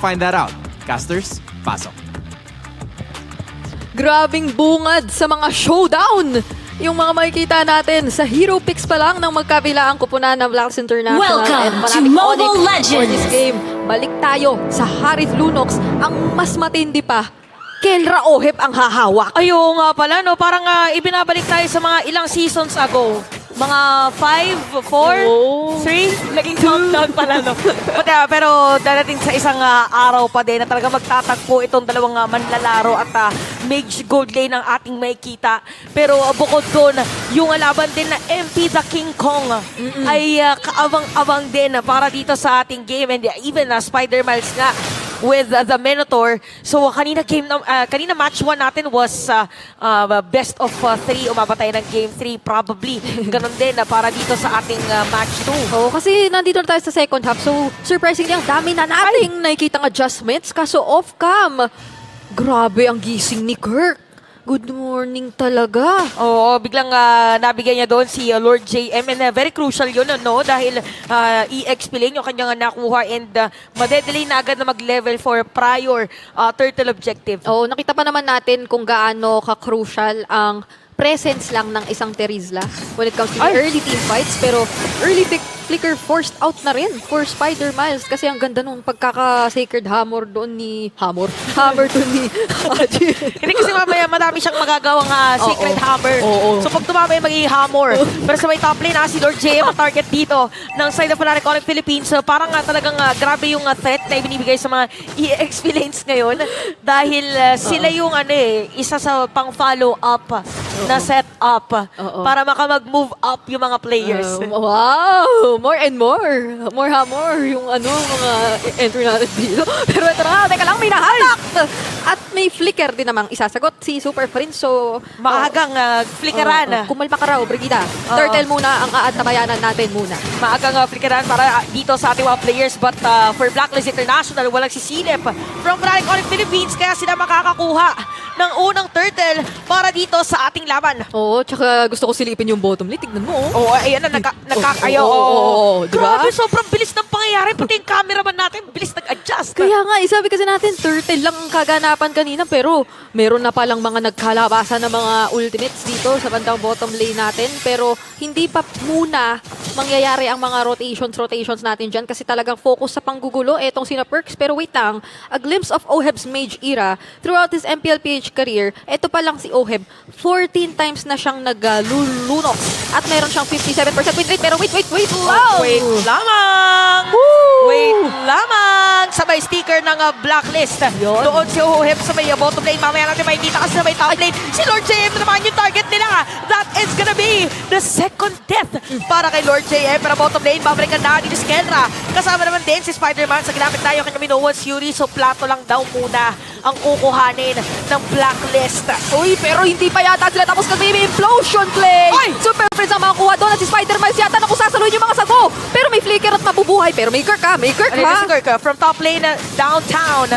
Find that out. Casters, pasok. Grabing bungad sa mga showdown! Yung mga makikita natin sa hero picks pa lang ng magkabilaang kupunan ng Blacklist International. Welcome and to Fnatic Mobile Onyx. Legends! For this game, balik tayo sa Harith Lunox. Ang mas matindi pa, Kelra Oheb ang hahawak. Ayo nga pala, no? Parang ibinabalik tayo sa mga ilang seasons ago. Mga 5, 4, 3, naging countdown pala, no? Pero darating sa isang araw pa din na talaga magtatagpo itong dalawang manlalaro at Mage Gold Lane ang ating makikita. Pero bukod doon, yung laban din na MP the King Kong ay kaabang-abang din para dito sa ating game. And even Spider Miles nga with the Minotaur. So kanina match 1 natin was best of 3. Umabot tayo ng game 3 probably. Ganon din para dito sa ating match 2. Oo, kasi nandito na tayo sa second half. So, surprisingly, ang dami na nating nakikitang adjustments. Kaso off-cam, grabe ang gising ni Kirk. Good morning talaga. Oo, biglang nabigay niya doon si Lord JM and very crucial yun, no? Dahil i-explain yung kanyang nakuha and madedelay na agad na mag-level for prior turtle objective. Oo, nakita pa naman natin kung gaano ka-crucial ang presence lang ng isang Terizla when it comes to the early team fights. Pero early flicker forced out na rin for Spider Miles kasi ang ganda nung pagkaka-sacred hammer doon ni... Hammer doon ni Haji. Hindi kasi mamaya madami siyang magagawang secret hammer. So pag tumama yung magiging hammer. Pero sa may top lane, si Lord JM ang target dito ng side of Fnatic Onyx Philippines. Parang talagang grabe yung threat na ibinibigay sa mga EXP lanes ngayon. Dahil sila yung isa sa pang-follow up na set-up para mag-move up yung mga players. Wow! More and more. More hammer yung mga entry natin dito. Pero ito na, teka lang, may nahatak! At may flicker din namang isasagot si Super Prince. So, Maagang flickeran. kumalma ka raw, Brigida. Turtle muna ang aantabayanan natin muna. Maagang flickeran para dito sa ating mga players. But for Blacklist International, walang sisilip from Fnatic Onyx Philippines. Kaya sila makakakuha ng unang turtle para dito sa ating laban. Oo, tsaka gusto ko silipin yung bottom lane. Tignan mo, oh. Oo, ayan na, nagkakayo. diba? Grabe, sobrang bilis ng pangyayari. Pati yung cameraman natin, bilis nag-adjust. Kaya nga, sabi kasi natin, turtle lang ang kaganapan kanina. Pero meron na palang mga nagkalabasan ng mga ultimates dito sa bandang bottom lane natin. Pero hindi pa muna mangyayari ang mga rotations natin dyan kasi talagang focus sa panggugulo. Etong sina Perks. Pero wait lang, a glimpse of Oheb's Mage era throughout his MPLPH career. Ito pa lang si Oheb. 14 times na siyang naglulunok. At meron siyang 57% win rate. Pero wait. Wow! Wait lamang! Woo! Wait lamang! Sabay sticker ng Blacklist. Yun. Doon si Oheb sa may bottom lane. Mamaya natin makikita kasi sa may top lane. Si Lord JM naman yung target nila. That is gonna be the second death para kay Lord JM. Pero bottom lane, babalikan na dito si Kelra. Kasama naman din si Spider-Man sa ginamit tayo kanyang Minowan's Fury. So plato lang daw muna ang kukuhanin ng Blacklist. Uy, pero hindi pa yata sila tapos kasi may implosion play. Ay! Super Friends ang makakuha doon at si Spider-Man yata na kung sasaluhin yung mga sago. Pero may flicker at mabubuhay. Pero may Kirk ha. May Kirk Ano ha. si Kirk, from top lane downtown,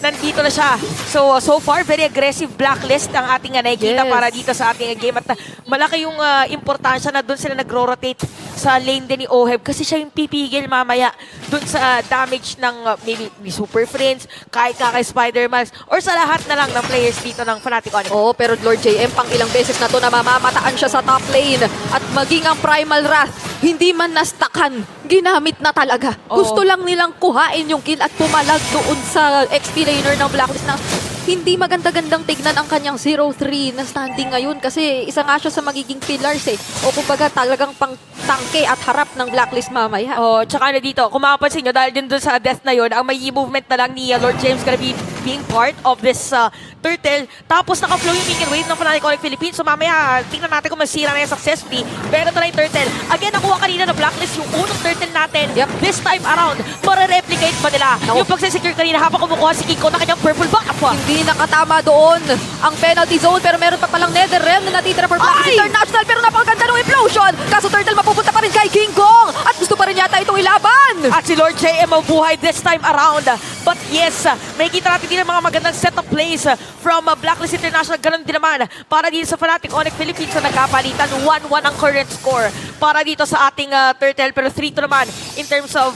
nandito na siya. So far, very aggressive Blacklist ang ating nakikita para dito sa ating game. At malaki yung importansya na doon sila nagro-rotate sa lane din ni Oheb kasi siya yung pipigil mamaya doon sa damage ng maybe ni Super Friends, kahit kay Spider-Man, or sa lahat na lang ng players dito ng Fnatic Onyx. Oo, pero Lord JM pang ilang beses na to na mamamataan siya sa top lane at maging ang Primal Wrath, hindi man nastakan, ginamit na talaga. Oo. Gusto lang nilang kuhain yung kill at pumalag doon sa XP laner ng Blacklist na hindi maganda-gandang tignan ang kanyang 0-3 na standing ngayon kasi isa nga siya sa magiging pillars o kumbaga talagang pang tangke at harap ng Blacklist mamaya. Oh, tsaka na dito, kung mapapansin nyo, dahil din doon sa death na yon, ang may movement na lang ni Lord James gonna be being part of this turtle. Tapos naka-flow yung minion wave ng Fnatic Onyx Philippines. So mamaya, tingnan natin kung masira na yan successfully. Pero ito na yung turtle. Again, nakuha kanina ng Blacklist yung unang turtle natin. This time around, mare-replicate ba nila yung pagsisecure kanina habang kumukuha si Kiko na kanyang purple buff? Hindi nakatama doon ang penalty zone pero meron pa palang Nether Realm na natitira for Blacklist International pero napakaganda ng implosion. Kaso turtle mapupunta pa rin kay King Kong at gusto pa rin niya yata itong ilaban. At si Lord JM mabuhay this time around. But yes, may kita natin din ang mga magandang set of plays from Blacklist International. Ganun din naman para dito sa Fnatic Onyx Philippines na nagkapalitan. 1-1 ang current score para dito sa ating Turtle. Pero 3-2 naman in terms of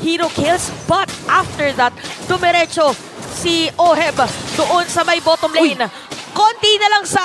hero kills. But after that, dumiretso si Oheb doon sa may bottom lane. Konti na lang sa...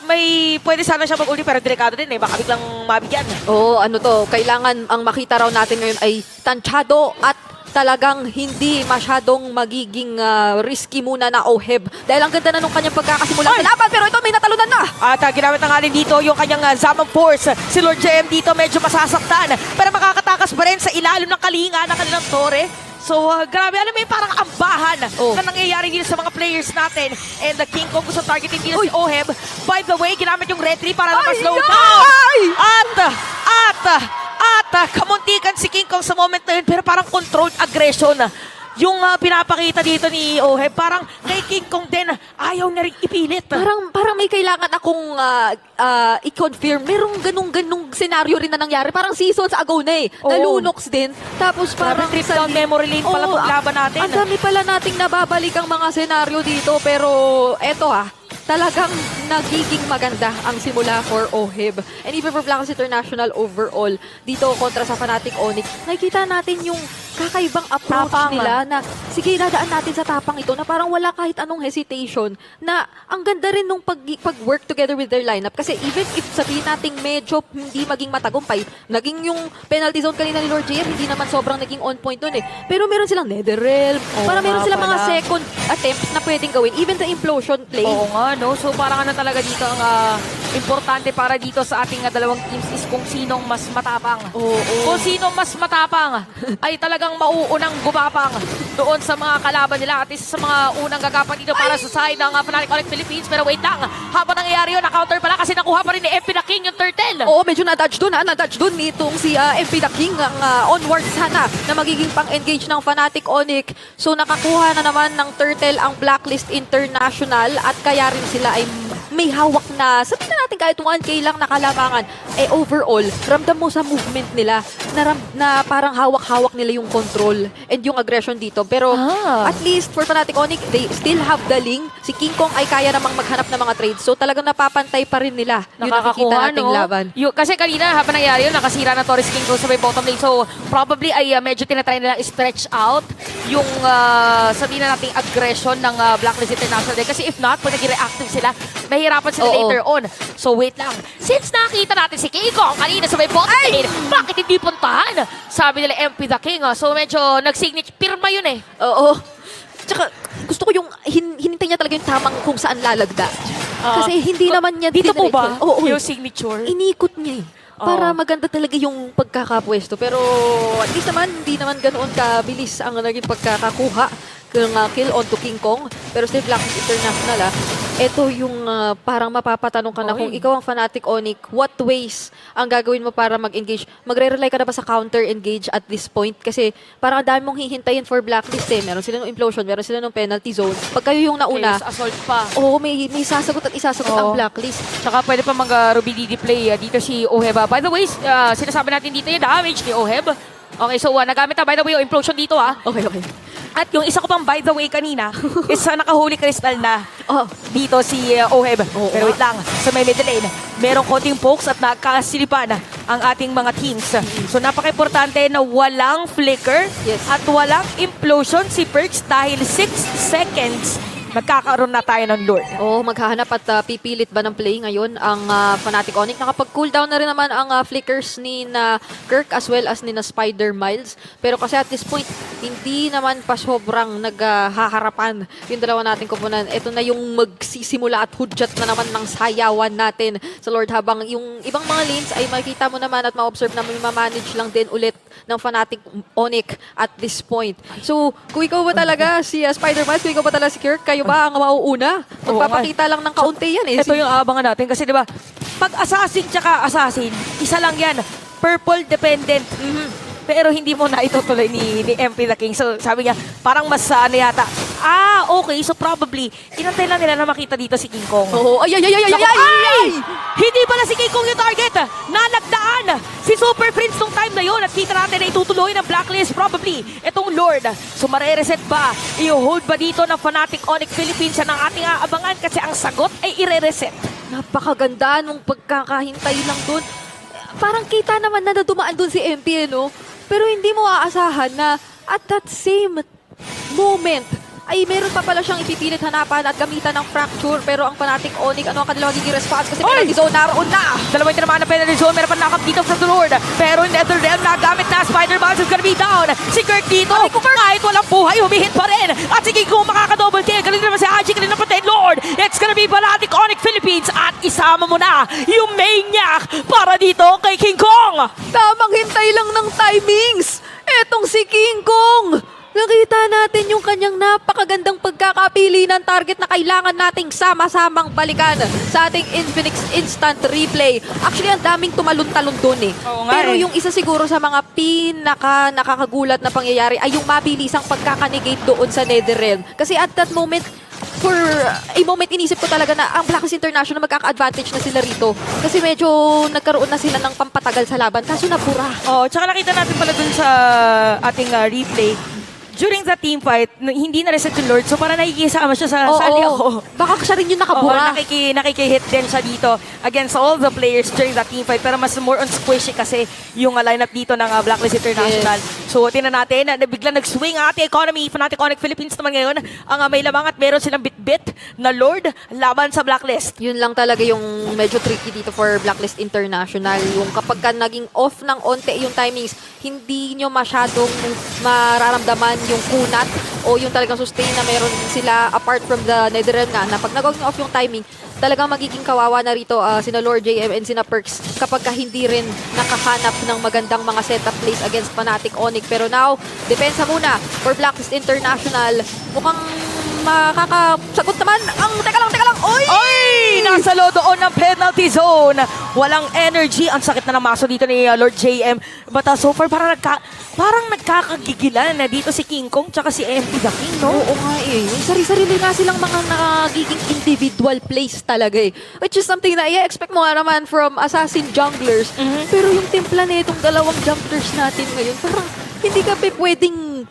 May pwede sana siya mag-ulti pero delikado din baka biglang mabigyan. Oo, ano to, kailangan ang makita raw natin ngayon ay tansyado at talagang hindi masyadong magiging risky muna na Oheb. Dahil ang ganda na nung kanyang pagkakasimula sa laban, pero ito may natalunan na. At ginamit na nga rin dito yung kanyang Zaman Force. Si Lord JM dito medyo masasaktan. Pero makakatakas pa rin sa ilalim ng kalinga ng kanilang tore. So, grabe. Alam mo yung parang ambahan na nangyayari dito sa mga players natin. And the King Kong gusto targeting dito si Oheb. By the way, ginamit yung Red 3 para naman slow down. At kamuntikan si King Kong sa moment na yun. Pero parang controlled aggression. Yung pinapakita dito ni Oheb, parang kay King Kong din, ayaw na rin ipilit. Parang may kailangan akong i-confirm. Merong ganung senaryo rin na nangyari. Parang seasons ago na Nalunox din. Tapos parang trip down memory lane pala itong laban natin. Ang dami pala nating nababalik ang mga senaryo dito. Pero eto talagang nagiging maganda ang simula for Oheb. And even for Blacklist International overall, dito kontra sa Fnatic Onyx, nakikita natin yung kakaibang approach nila na sige, dadaan natin sa tapang ito na parang wala kahit anong hesitation na ang ganda rin nung pag-work together with their lineup. Kasi even if sabihin natin medyo hindi maging matagumpay, naging yung penalty zone kanina ni Lord JR, hindi naman sobrang naging on point dun Pero meron silang Netherrealm, para meron silang mga second attempts na pwedeng gawin. Even the implosion play. Oo nga, no? So parang ano talaga dito ang importante para dito sa ating dalawang teams is kung sinong mas matapang. Kung sinong mas matapang ay talagang mauunang gumapang doon sa mga kalaban nila at isa sa mga unang gagapang dito para sa side ng Fnatic Onyx Philippines. Pero wait lang, habang nangyayari yun, na-counter pala kasi nakuha pa rin ni MP The King yung turtle. Oo, medyo na-dodge dun na-dodge dun nitong si MP The King ang onward sana na magiging pang-engage ng Fnatic Onyx. So nakakuha na naman ng turtle ang Blacklist International at kaya rin sila ay may hawak na, sabihin na natin kahit 1K lang na kalamangan, overall, ramdam mo sa movement nila na parang hawak-hawak nila yung control and yung aggression dito. Pero at least for Fnatic Onyx, they still have the link. Si King Kong ay kaya namang maghanap ng mga trades. So talagang napapantay pa rin nila yung nakikita nating laban. Kasi kanina, habang nangyari yun, nakasira na Torres King Kong sa may bottom lane. So probably ay medyo tinatry nila stretch out yung sabihin na nating aggression ng Blacklist International. Kasi if not, pag naging reactive sila, mahirapan sila later on. So wait lang. Since nakita natin si King Kong kanina sa may bottom lane, bakit hindi puntahan? Sabi nila MP The King. So medyo nag-signature. Pirma yun Oo. Tsaka gusto ko yung hinintay niya talaga yung tamang kung saan lalagda. Kasi hindi naman niya dito po ba? Oo. Yung signature? Inikot niya para maganda talaga yung pagkakapwesto. Pero at least naman, hindi naman ganoon kabilis ang naging pagkakakuha ng kill onto King Kong. Pero still Blacklist International ito yung parang mapapatanong ka na kung ikaw ang Fnatic Onyx, what ways ang gagawin mo para mag-engage? Magre-rely ka na ba sa counter-engage at this point? Kasi parang ang dami mong hihintayin for Blacklist Meron sila ng implosion, meron sila ng penalty zone. Pag kayo yung nauna, assault pa. Oo, may sasagot at isasagot ang Blacklist. Tsaka pwede pa mag-Ruby DD play dito si Oheb. By the way, sinasabi natin dito yung damage ni Oheb. Okay, so nagamit na by the way yung implosion dito Okay. At yung isa ko pang by the way kanina is nakahuli crystal na dito si Oheb. Pero wait lang, sa may middle lane, merong konting pokes at nakasilipan ang ating mga teams. So napaka-importante na walang flicker at walang implosion si Perks dahil 6 seconds magkakaroon na tayo ng Lord. Maghahanap at pipilit ba ng play ngayon ang Fnatic Onyx? Nakapag-cooldown na rin naman ang flickers ni na Kirk as well as ni na Spider Miles. Pero kasi at this point, hindi naman pa sobrang naghaharapan yung dalawa nating kupunan. Ito na yung magsisimula at hudyat na naman ng sayawan natin sa Lord habang yung ibang mga lanes ay makikita mo naman at ma-observe na may ma-manage lang din ulit ng Fnatic Onyx at this point. So, kung ikaw ba talaga si Spider Miles, kung ikaw ba talaga si Kirk, kayo ba ang mauuna? Magpapakita lang ng kaunti yan Ito yung abangan natin kasi 'di ba? Pag assassin tsaka assassin, isa lang yan. Purple dependent. Pero hindi mo na itutuloy ni MP The King. So sabi niya, parang mas ano yata. okay. So probably, inantay lang nila na makita dito si King Kong. Oo, ay! Hindi pala si King Kong yung target. Nalagdaan si Super Prince nung time na yun. At kita natin na itutuloy ng Blacklist probably itong Lord. So mare-reset ba? I-hold ba dito ng Fnatic Onyx Philippines? Yan ang ating aabangan kasi ang sagot ay i-reset. Napakaganda nung pagkakahintay lang dun. Parang kita naman na dumaan dun si MP, no? Pero hindi mo aasahan na at that same moment, ay meron pa pala siyang ipipilit hanapan at gamitan ng fracture. Pero ang Fnatic Onyx, ano ang kanilang magiging response? Kasi penalty zone naroon na! Dalawang tinamaan na penalty zone. Meron pa nakap dito from the Lord. Pero in Netherrealm, nagamit na Spider-Bounce is gonna be down. Si Kirk dito, kahit walang buhay, humihit pa rin. At sige kung makaka-double kill. Galing naman si Haji, galing na patay Lord. It's gonna be Fnatic Onyx Philippines. At isama mo na yung Maniac para dito kay King Kong. Tamang hintay lang ng timings! Etong si King Kong! Nakita natin yung kanyang napakagandang pagkakapili ng target na kailangan nating sama-samang balikan sa ating Infinix Instant Replay. Actually, ang daming tumalon-talon dun eh. Oo nga Pero eh. yung isa siguro sa mga nakakagulat na pangyayari ay yung mabilisang pagkakanegate doon sa Netherrealm. Kasi at that moment, for a moment, inisip ko talaga na ang Blacklist International magkaka-advantage na sila rito. Kasi medyo nagkaroon na sila ng pampatagal sa laban. Kaso nabura. Oh, tsaka nakita natin pala dun sa ating replay. During the team fight, hindi na-reset yung Lord. So parang nakikisama siya sa sali ako. Baka siya rin yung Oo, nakabura. nakikihit din siya dito against all the players during the team fight. Pero mas more on squishy kasi yung lineup dito ng Blacklist International. So tingnan natin, biglang nag-swing ang ating economy. Fnatic Onyx Philippines naman ngayon ang may lamang at meron silang bit-bit na Lord laban sa Blacklist. Yun lang talaga yung medyo tricky dito for Blacklist International. Yung kapag ka naging off ng onte yung timings, hindi nyo masyadong mararamdaman yung kunat o yung talagang sustain na meron sila apart from the Netherrealm na pag nagawin off yung timing, talagang magiging kawawa na rito sina Lord JM and sina Perks kapag ka hindi rin nakahanap ng magandang mga setup plays against Fnatic Onyx. Pero now, depensa muna for Blacklist International. Mukhang makakasagot naman ang... Teka lang! Oy! Nasa loob doon ng penalty zone. Walang energy. Ang sakit na ng maso dito ni Lord JM. But so far, parang nagkakagigilan na dito si King Kong tsaka si MP the King, no? Oo nga eh. Yung sari-sarili nga silang mga nagiging individual plays talaga eh. Which is something na i-expect mo nga naman from assassin junglers. Pero yung timpla na itong dalawang junglers natin ngayon, parang hindi ka pwedeng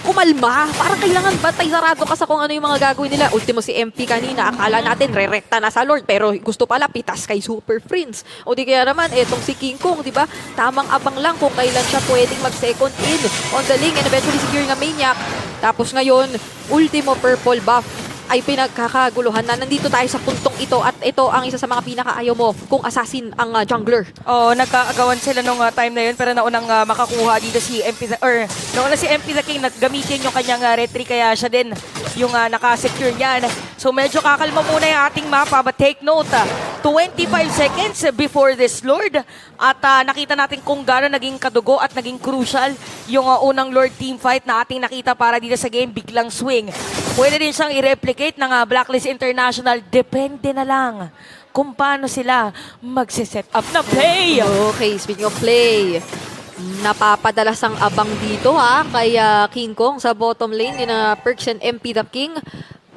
kumalma. Parang kailangan batay sarado ka sa kung ano yung mga gagawin nila. Ultimo si MP kanina, akala natin re-recta na sa Lord, pero gusto pala pitas kay Super Prince. O di kaya naman, etong si King Kong, di ba? Tamang abang lang kung kailan siya pwedeng mag-second in on the lane and eventually securing a Maniac. Tapos ngayon, ultimo purple buff ay pinagkakaguluhan na nandito tayo sa puntong ito at ito ang isa sa mga pinakaayaw mo kung assassin ang jungler. Oh, nagkaagawan sila nung time na yun pero naunang makakuha dito si MP nauna si MP the King naggamitin yung kanyang retry kaya siya din yung naka-secure niyan. So medyo kakalma muna yung ating mapa but take note, 25 seconds before this Lord at nakita natin kung gaano naging kadugo at naging crucial yung unang Lord team fight na ating nakita para dito sa game, biglang swing. Pwede din siyang i-replicate ng Blacklist International. Depende na lang kung paano sila magsiset up na play. Okay, speaking of play, napapadalas ang abang dito kay King Kong sa bottom lane ni na Perks and MP the King.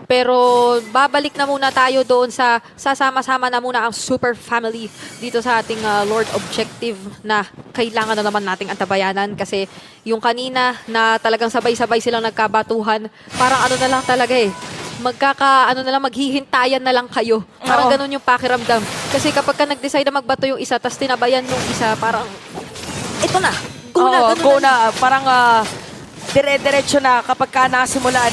Pero babalik na muna tayo doon sa sasama-sama na muna ang Super Family dito sa ating Lord Objective na kailangan na naman nating antabayanan kasi yung kanina na talagang sabay-sabay silang nagkabatuhan, parang ano na lang talaga eh. Maghihintayan na lang kayo. Parang ganun yung pakiramdam. Kasi kapag ka nag-decide na magbato yung isa, tas tinabayan yung isa, parang, ito na. Go na. Parang dire-diretso na kapag ka nasimulan.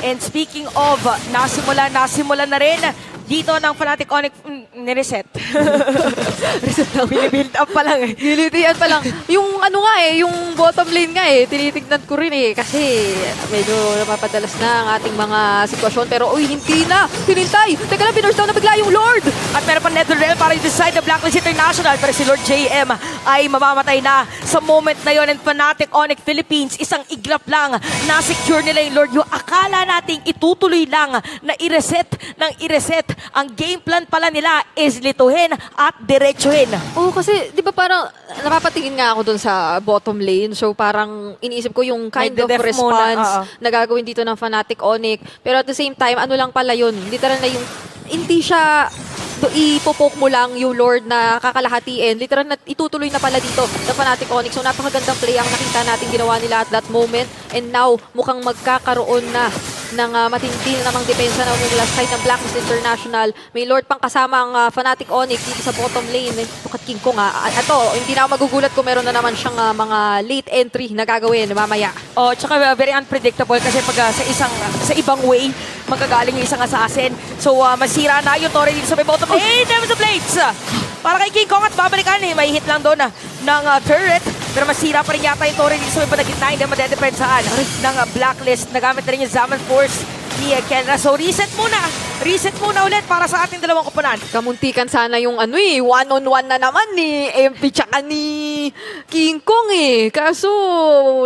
And speaking of, nasimulan na rin dito ng Fnatic Onyx ni-reset. Reset lang. Binibuild up pa lang eh. Nilitian pa lang. Yung ano nga eh, yung bottom lane nga eh, tinitignan ko rin eh. Kasi medyo napapadalas na ang ating mga sitwasyon. Pero uy, hindi na. Hinintay. Teka lang, pinurse down na bigla yung Lord. At meron pa Netherrealm para i-decide the Blacklist International. Pero si Lord JM ay mamamatay na sa moment na yon. And Fnatic Onyx Philippines, isang iglap lang na-secure nila yung Lord. Yung akala nating itutuloy lang na i-reset ang game plan pala nila islituhin at diretsuhin. Oo, kasi di ba parang napapatingin nga ako dun sa bottom lane. So parang iniisip ko yung kind of Nagde-def muna, response oo. na gagawin dito ng Fnatic Onyx. Pero at the same time, ano lang pala yun. Literal na yung, hindi siya ipopoke mo lang yung Lord na kakalahatiin. Literal na itutuloy na pala dito ng Fnatic Onyx. So napakagandang play ang nakita natin ginawa nila at that moment. And now, mukhang magkakaroon na ng matindi na namang depensa na mula sa side ng Blacklist International. May Lord pang kasama ang Fnatic Onyx dito sa bottom lane. Tukat King Kong ito, hindi na ako magugulat kung meron na naman siyang mga late entry na gagawin mamaya. Oh, tsaka very unpredictable kasi pag sa ibang way, magagaling yung isang assassin. So, masira na yung Torre dito sa may bottom lane. Damage of Blades! Para kay King Kong at babalikan, may hit lang doon ng turret. Pero masira pa rin yata yung Torre dito sa may panagitna. Hindi madedepensahan ng Blacklist. Nagamit na rin yung Zaman Force ni Kelra. So, reset muna. Reset muna ulit para sa ating dalawang koponan. Kamuntikan sana yung one-on-one na naman ni MP tsaka ni King Kong Kaso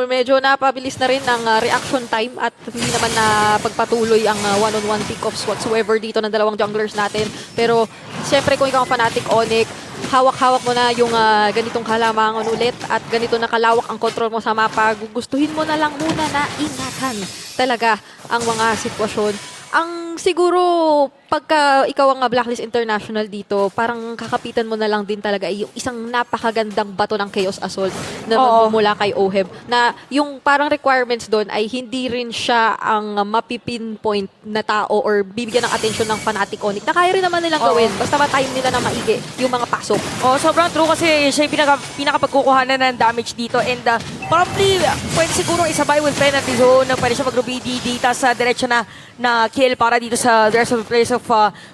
medyo napabilis na rin ang reaction time at hindi naman na pagpatuloy ang one-on-one pick-offs whatsoever dito ng dalawang junglers natin. Pero siyempre kung ikaw ang Fnatic Onyx, hawak-hawak mo na yung ganitong kalamangan ulit at ganito na kalawak ang control mo sa mapa. Gugustuhin mo na lang muna na ingatan talaga ang mga sitwasyon. Ang siguro, pagka ikaw ang Blacklist International dito, parang kakapitan mo na lang din talaga yung isang napakagandang bato ng Chaos Assault na magmumula kay Oheb. Na yung parang requirements doon ay hindi rin siya ang mapipinpoint na tao or bibigyan ng atensyon ng Fnatic Onyx. Na kaya rin naman nilang gawin. Basta ma-time nila na maigi yung mga pasok. Oh, sobrang true kasi siya yung pinakapagkukuhanan ng damage dito and probably pwede siguro isabay with penalty zone. Pwede siya mag-rubidi dita sa diretsyo na kill para dito sa the rest of the players of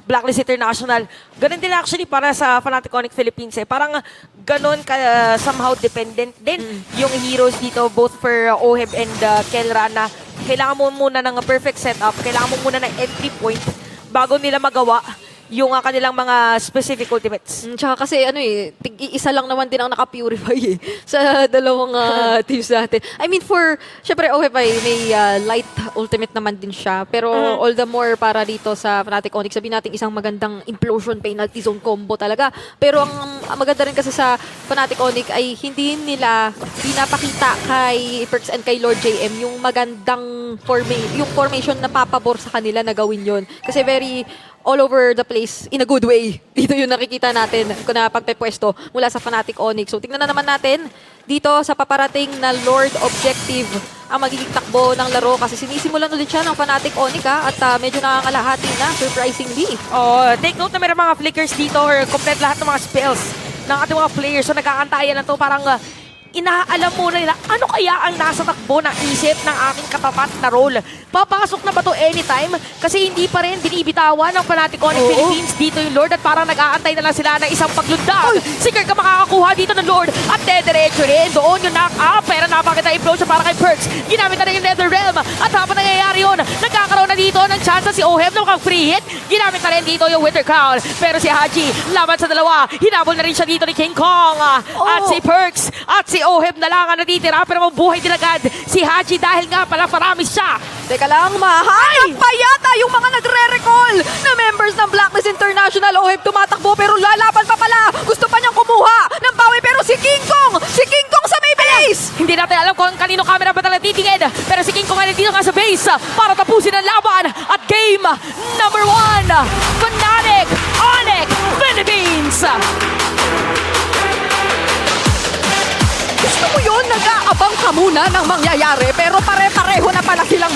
Blacklist International. Ganun din actually para sa Fnatic Onyx Philippines Parang ganun ka somehow dependent din yung heroes dito both for Oheb and Kelra na kailangan mo muna ng perfect setup, kailangan mo muna ng entry point bago nila magawa yung kanilang mga specific ultimates. Tsaka kasi isa lang naman din ang naka-purify sa dalawang teams natin. I mean syempre OFI may light ultimate naman din siya. Pero all the more para dito sa Fnatic Onyx, sabihin natin isang magandang implosion penalty zone combo talaga. Pero ang maganda rin kasi sa Fnatic Onyx ay hindi nila pinapakita kay Perks and kay Lord JM yung magandang yung formation na papabor sa kanila na gawin yon. Kasi very all over the place in a good way. Dito yung nakikita natin kung na pagpepwesto mula sa Fnatic Onyx. So tingnan na naman natin dito sa paparating na Lord Objective ang magiging takbo ng laro kasi sinisimulan ulit siya ng Fnatic Onyx at medyo nakakalahati na surprisingly. Oh, take note na may mga flickers dito or complete lahat ng mga spells ng ating mga players. So nagkakantayan na to parang inaalam muna nila ano kaya ang nasa takbo ng isip ng aking katapat na role. Papasok na ba to anytime? Kasi hindi pa rin binibitawan ng Fnatic Onyx Philippines dito yung Lord at parang nag-aantay na lang sila ng isang paglundag. Sigurd ka makakakuha dito ng Lord at dediretso rin. Doon yung knock-up pero napakita implosion para kay Perks. Ginamit na rin yung Nether Realm at habang nangyayari yun, nagkakaroon na dito ng chance si Oheb na makang free hit. Ginamit na rin dito yung Wither Crown. Pero si Haji, laban sa dalawa, hinabol na rin siya dito ni King Kong at si Perks at si Oheb na lang ang natitira pero mabuhay din agad si Haji dahil nga pala paramis siya. Teka lang, mahanap pa yata yung mga nagre-recall na members ng Blacklist International. Oheb tumatakbo pero lalaban pa pala. Gusto pa niyang kumuha ng bawi pero si King Kong sa may base! Hindi natin alam kung kanino camera ba talaga titingin pero si King Kong ay nandito nga sa base para tapusin ang laban at game number 1 Fnatic Onyx Philippines! Gusto mo yun? Nag-aabang ka muna ng mangyayari pero pare-pareho na pala silang